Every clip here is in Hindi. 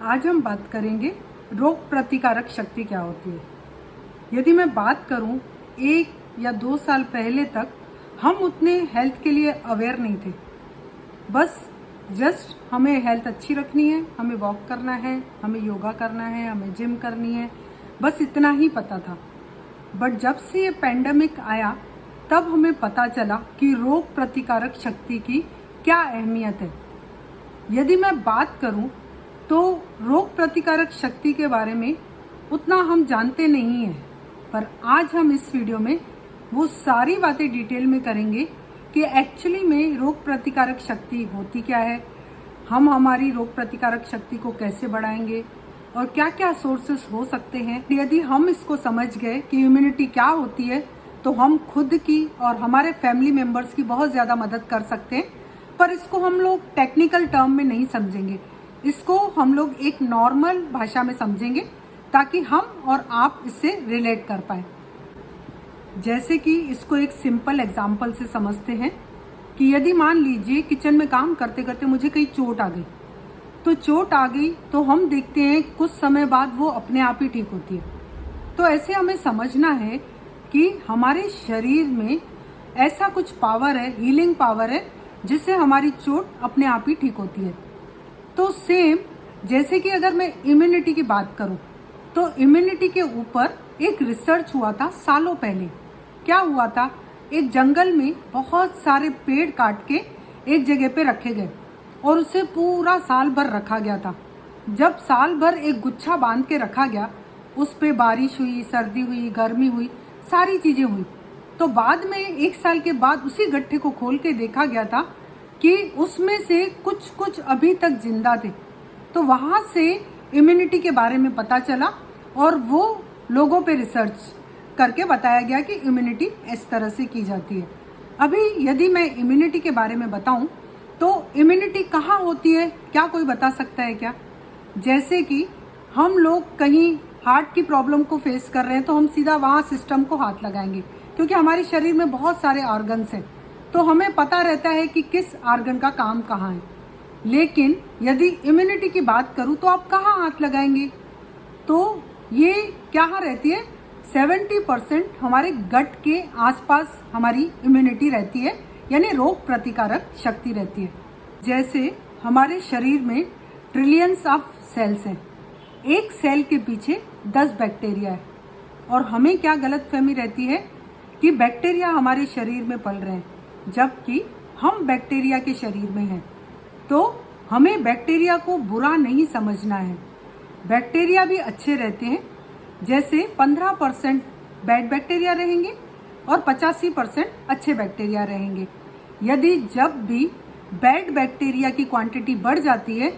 आज हम बात करेंगे रोग प्रतिकारक शक्ति क्या होती है। यदि मैं बात करूं 1 या 2 साल पहले तक हम उतने हेल्थ के लिए अवेयर नहीं थे। बस जस्ट हमें हेल्थ अच्छी रखनी है, हमें वॉक करना है, हमें योगा करना है, हमें जिम करनी है, बस इतना ही पता था। बट जब से ये पैंडेमिक आया तब हमें पता चला कि रोग प्रतिकारक शक्ति की क्या अहमियत है। यदि मैं बात करूं तो रोग प्रतिकारक शक्ति के बारे में उतना हम जानते नहीं हैं, पर आज हम इस वीडियो में वो सारी बातें डिटेल में करेंगे कि एक्चुअली में रोग प्रतिकारक शक्ति होती क्या है, हम हमारी रोग प्रतिकारक शक्ति को कैसे बढ़ाएंगे और क्या क्या सोर्सेस हो सकते हैं। यदि हम इसको समझ गए कि इम्यूनिटी क्या होती है तो हम खुद की और हमारे फैमिली मेंबर्स की बहुत ज़्यादा मदद कर सकते हैं। पर इसको हम लोग टेक्निकल टर्म में नहीं समझेंगे, इसको हम लोग एक नॉर्मल भाषा में समझेंगे ताकि हम और आप इससे रिलेट कर पाए। जैसे कि इसको एक सिंपल एग्जाम्पल से समझते हैं कि यदि मान लीजिए किचन में काम करते करते मुझे कहीं चोट आ गई, तो चोट आ गई तो हम देखते हैं कुछ समय बाद वो अपने आप ही ठीक होती है। तो ऐसे हमें समझना है कि हमारे शरीर में ऐसा कुछ पावर है, हीलिंग पावर है, जिससे हमारी चोट अपने आप ही ठीक होती है। तो सेम जैसे कि अगर मैं इम्यूनिटी की बात करूं तो इम्यूनिटी के ऊपर एक रिसर्च हुआ था सालों पहले। क्या हुआ था, एक जंगल में बहुत सारे पेड़ काट के एक जगह पे रखे गए और उसे पूरा साल भर रखा गया था। जब साल भर एक गुच्छा बांध के रखा गया, उस पे बारिश हुई, सर्दी हुई, गर्मी हुई, सारी चीजें हुई। तो बाद में 1 साल के बाद उसी गट्ठे को खोल के देखा गया था कि उसमें से कुछ कुछ अभी तक जिंदा थे। तो वहां से इम्यूनिटी के बारे में पता चला और वो लोगों पे रिसर्च करके बताया गया कि इम्यूनिटी इस तरह से की जाती है। अभी यदि मैं इम्यूनिटी के बारे में बताऊं तो इम्यूनिटी कहाँ होती है, क्या कोई बता सकता है क्या? जैसे कि हम लोग कहीं हार्ट की प्रॉब्लम को फेस कर रहे हैं तो हम सीधा वहाँ सिस्टम को हाथ लगाएंगे, क्योंकि हमारे शरीर में बहुत सारे ऑर्गन्स हैं तो हमें पता रहता है कि किस ऑर्गन का काम कहाँ है। लेकिन यदि इम्यूनिटी की बात करूँ तो आप कहाँ हाथ लगाएंगे? तो ये क्या रहती है, 70% हमारे गट के आसपास हमारी इम्यूनिटी रहती है, यानी रोग प्रतिकारक शक्ति रहती है। जैसे हमारे शरीर में ट्रिलियंस ऑफ सेल्स हैं, एक सेल के पीछे 10 बैक्टीरिया है और हमें क्या गलतफहमी रहती है कि बैक्टीरिया हमारे शरीर में पल रहे हैं, जबकि हम बैक्टीरिया के शरीर में हैं। तो हमें बैक्टीरिया को बुरा नहीं समझना है, बैक्टीरिया भी अच्छे रहते हैं। जैसे 15% बैड बैक्टीरिया रहेंगे और 85% अच्छे बैक्टीरिया रहेंगे। यदि जब भी बैड बैक्टीरिया की क्वांटिटी बढ़ जाती है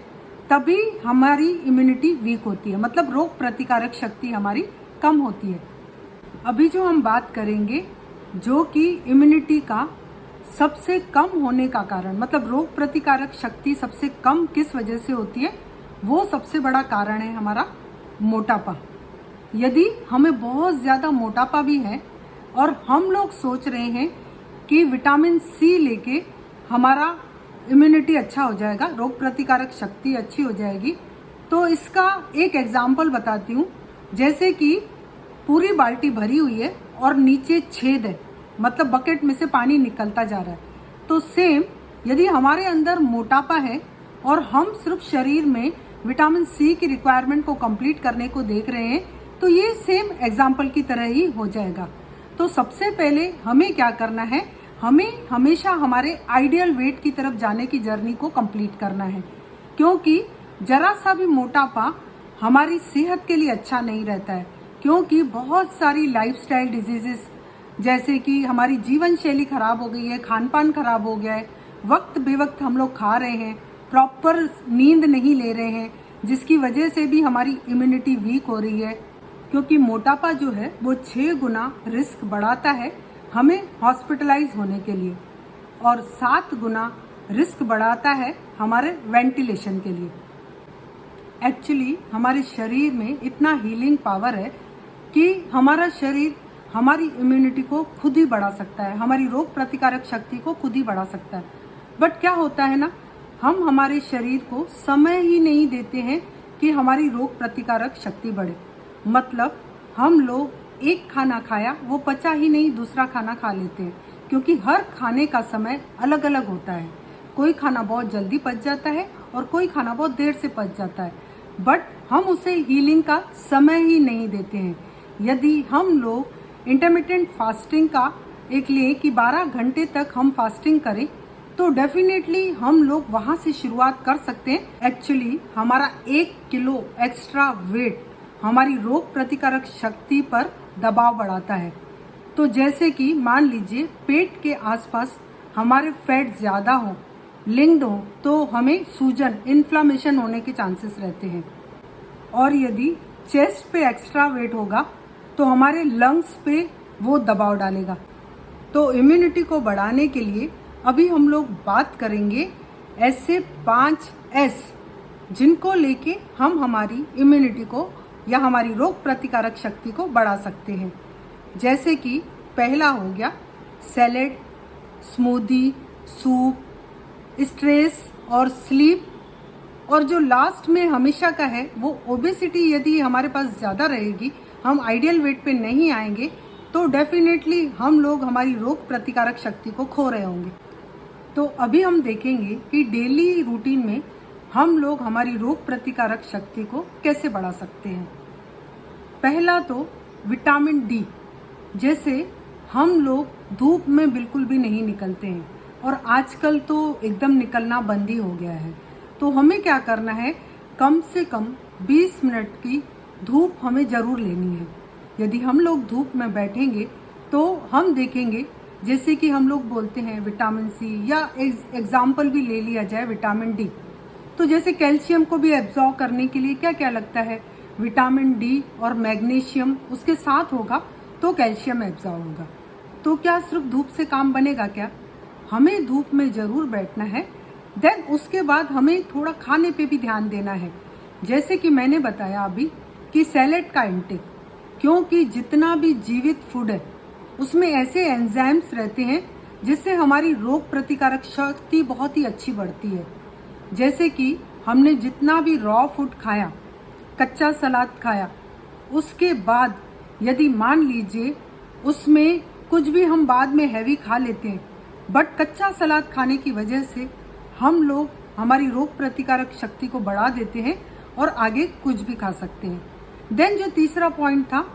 तभी हमारी इम्यूनिटी वीक होती है, मतलब रोग प्रतिकारक शक्ति हमारी कम होती है। अभी जो हम बात करेंगे जो कि इम्यूनिटी का सबसे कम होने का कारण, मतलब रोग प्रतिकारक शक्ति सबसे कम किस वजह से होती है, वो सबसे बड़ा कारण है हमारा मोटापा। यदि हमें बहुत ज़्यादा मोटापा भी है और हम लोग सोच रहे हैं कि विटामिन सी लेके हमारा इम्यूनिटी अच्छा हो जाएगा, रोग प्रतिकारक शक्ति अच्छी हो जाएगी, तो इसका एक एग्जाम्पल बताती हूँ। जैसे कि पूरी बाल्टी भरी हुई है और नीचे छेद है, मतलब बकेट में से पानी निकलता जा रहा है। तो सेम यदि हमारे अंदर मोटापा है और हम सिर्फ शरीर में विटामिन सी की रिक्वायरमेंट को कंप्लीट करने को देख रहे हैं तो ये सेम एग्जाम्पल की तरह ही हो जाएगा। तो सबसे पहले हमें क्या करना है, हमें हमेशा हमारे आइडियल वेट की तरफ जाने की जर्नी को कंप्लीट करना है, क्योंकि जरा सा भी मोटापा हमारी सेहत के लिए अच्छा नहीं रहता है। क्योंकि बहुत सारी लाइफस्टाइल डिजीजेस, जैसे कि हमारी जीवन शैली खराब हो गई है, खान पान खराब हो गया है, वक्त बेवक्त हम लोग खा रहे हैं, प्रॉपर नींद नहीं ले रहे हैं, जिसकी वजह से भी हमारी इम्यूनिटी वीक हो रही है। क्योंकि मोटापा जो है वो 6 गुना रिस्क बढ़ाता है हमें हॉस्पिटलाइज होने के लिए और 7 गुना रिस्क बढ़ाता है हमारे वेंटिलेशन के लिए। एक्चुअली हमारे शरीर में इतना हीलिंग पावर है कि हमारा शरीर हमारी इम्यूनिटी को खुद ही बढ़ा सकता है, हमारी रोग प्रतिकारक शक्ति को खुद ही बढ़ा सकता है। बट क्या होता है ना, हम हमारे शरीर को समय ही नहीं देते हैं कि हमारी रोग प्रतिकारक शक्ति बढ़े। मतलब हम लोग एक खाना खाया वो पचा ही नहीं, दूसरा खाना खा लेते हैं, क्योंकि हर खाने का समय अलग अलग होता है। कोई खाना बहुत जल्दी पच जाता है और कोई खाना बहुत देर से पच जाता है, बट हम उसे हीलिंग का समय ही नहीं देते हैं। यदि हम लोग इंटरमिटेंट फास्टिंग का एक लें कि 12 घंटे तक हम फास्टिंग करें, तो डेफिनेटली हम लोग वहाँ से शुरुआत कर सकते हैं। एक्चुअली हमारा 1 किलो एक्स्ट्रा वेट हमारी रोग प्रतिकारक शक्ति पर दबाव बढ़ाता है। तो जैसे कि मान लीजिए पेट के आसपास हमारे फैट ज़्यादा हो, लिंक्ड हो, तो हमें सूजन, इन्फ्लामेशन होने के चांसेस रहते हैं। और यदि चेस्ट पे एक्स्ट्रा वेट होगा तो हमारे लंग्स पे वो दबाव डालेगा। तो इम्यूनिटी को बढ़ाने के लिए अभी हम लोग बात करेंगे ऐसे 5 S जिनको लेके हम हमारी इम्यूनिटी को या हमारी रोग प्रतिकारक शक्ति को बढ़ा सकते हैं। जैसे कि पहला हो गया सैलेड, स्मूदी, सूप, स्ट्रेस और स्लीप। और जो लास्ट में हमेशा का है वो ओबेसिटी। यदि हमारे पास ज़्यादा रहेगी, हम आइडियल वेट पे नहीं आएंगे, तो डेफिनेटली हम लोग हमारी रोग प्रतिकारक शक्ति को खो रहे होंगे। तो अभी हम देखेंगे कि डेली रूटीन में हम लोग हमारी रोग प्रतिकारक शक्ति को कैसे बढ़ा सकते हैं। पहला तो विटामिन डी। जैसे हम लोग धूप में बिल्कुल भी नहीं निकलते हैं और आजकल तो एकदम निकलना बंद ही हो गया है, तो हमें क्या करना है, कम से कम 20 मिनट की धूप हमें ज़रूर लेनी है। यदि हम लोग धूप में बैठेंगे तो हम देखेंगे, जैसे कि हम लोग बोलते हैं विटामिन सी, या एग्जाम्पल भी ले लिया जाए विटामिन डी, तो जैसे कैल्शियम को भी एब्जॉर्ब करने के लिए क्या क्या लगता है, विटामिन डी और मैग्नीशियम उसके साथ होगा तो कैल्शियम एब्जॉर्ब होगा। तो क्या सिर्फ धूप से काम बनेगा क्या? हमें धूप में ज़रूर बैठना है। देन उसके बाद हमें थोड़ा खाने पे भी ध्यान देना है। जैसे कि मैंने बताया अभी कि सैलेड का इंटेक, क्योंकि जितना भी जीवित फूड है उसमें ऐसे एंजाइम्स रहते हैं जिससे हमारी रोग प्रतिकारक शक्ति बहुत ही अच्छी बढ़ती है। जैसे कि हमने जितना भी रॉ फूड खाया, कच्चा सलाद खाया, उसके बाद यदि मान लीजिए उसमें कुछ भी हम बाद में हैवी खा लेते हैं, बट कच्चा सलाद खाने की वजह से हम लोग हमारी रोग प्रतिकारक शक्ति को बढ़ा देते हैं और आगे कुछ भी खा सकते हैं। देन जो तीसरा पॉइंट था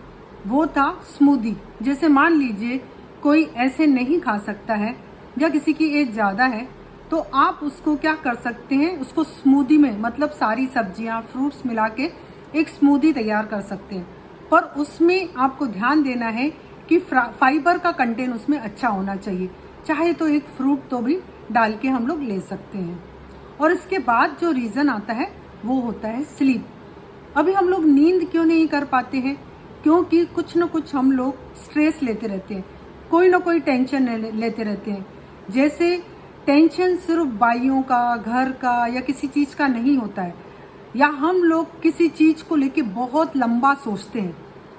वो था स्मूदी। जैसे मान लीजिए कोई ऐसे नहीं खा सकता है या किसी की एज ज़्यादा है, तो आप उसको क्या कर सकते हैं, उसको स्मूदी में मतलब सारी सब्जियां, फ्रूट्स मिला के एक स्मूदी तैयार कर सकते हैं। पर उसमें आपको ध्यान देना है कि फाइबर का कंटेंट उसमें अच्छा होना चाहिए। चाहे तो एक फ्रूट तो भी डाल के हम लोग ले सकते हैं। और इसके बाद जो रीज़न आता है वो होता है स्लीप। अभी हम लोग नींद क्यों नहीं कर पाते हैं? क्योंकि कुछ न कुछ हम लोग स्ट्रेस लेते रहते हैं, कोई ना कोई टेंशन लेते रहते हैं। जैसे टेंशन सिर्फ बाइयों का, घर का या किसी चीज़ का नहीं होता है, या हम लोग किसी चीज़ को लेके बहुत लंबा सोचते हैं।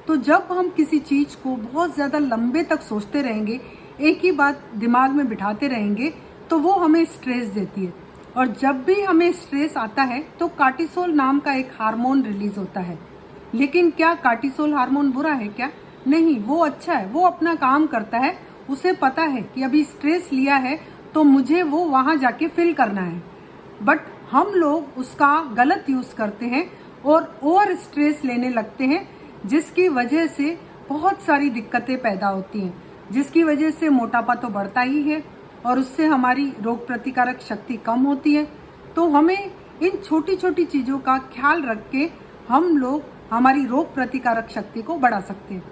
तो जब हम किसी चीज़ को बहुत ज़्यादा लंबे तक सोचते रहेंगे, एक ही बात दिमाग में बिठाते रहेंगे, तो वो हमें स्ट्रेस देती है। और जब भी हमें स्ट्रेस आता है तो कार्टिसोल नाम का एक हार्मोन रिलीज होता है। लेकिन क्या कार्टिसोल हार्मोन बुरा है क्या? नहीं, वो अच्छा है, वो अपना काम करता है। उसे पता है कि अभी स्ट्रेस लिया है तो मुझे वो वहाँ जाके फिल करना है। बट हम लोग उसका गलत यूज़ करते हैं और ओवर स्ट्रेस लेने लगते हैं, जिसकी वजह से बहुत सारी दिक्कतें पैदा होती हैं, जिसकी वजह से मोटापा तो बढ़ता ही है और उससे हमारी रोग प्रतिकारक शक्ति कम होती है। तो हमें इन छोटी छोटी चीज़ों का ख्याल रख के हम लोग हमारी रोग प्रतिकारक शक्ति को बढ़ा सकते हैं।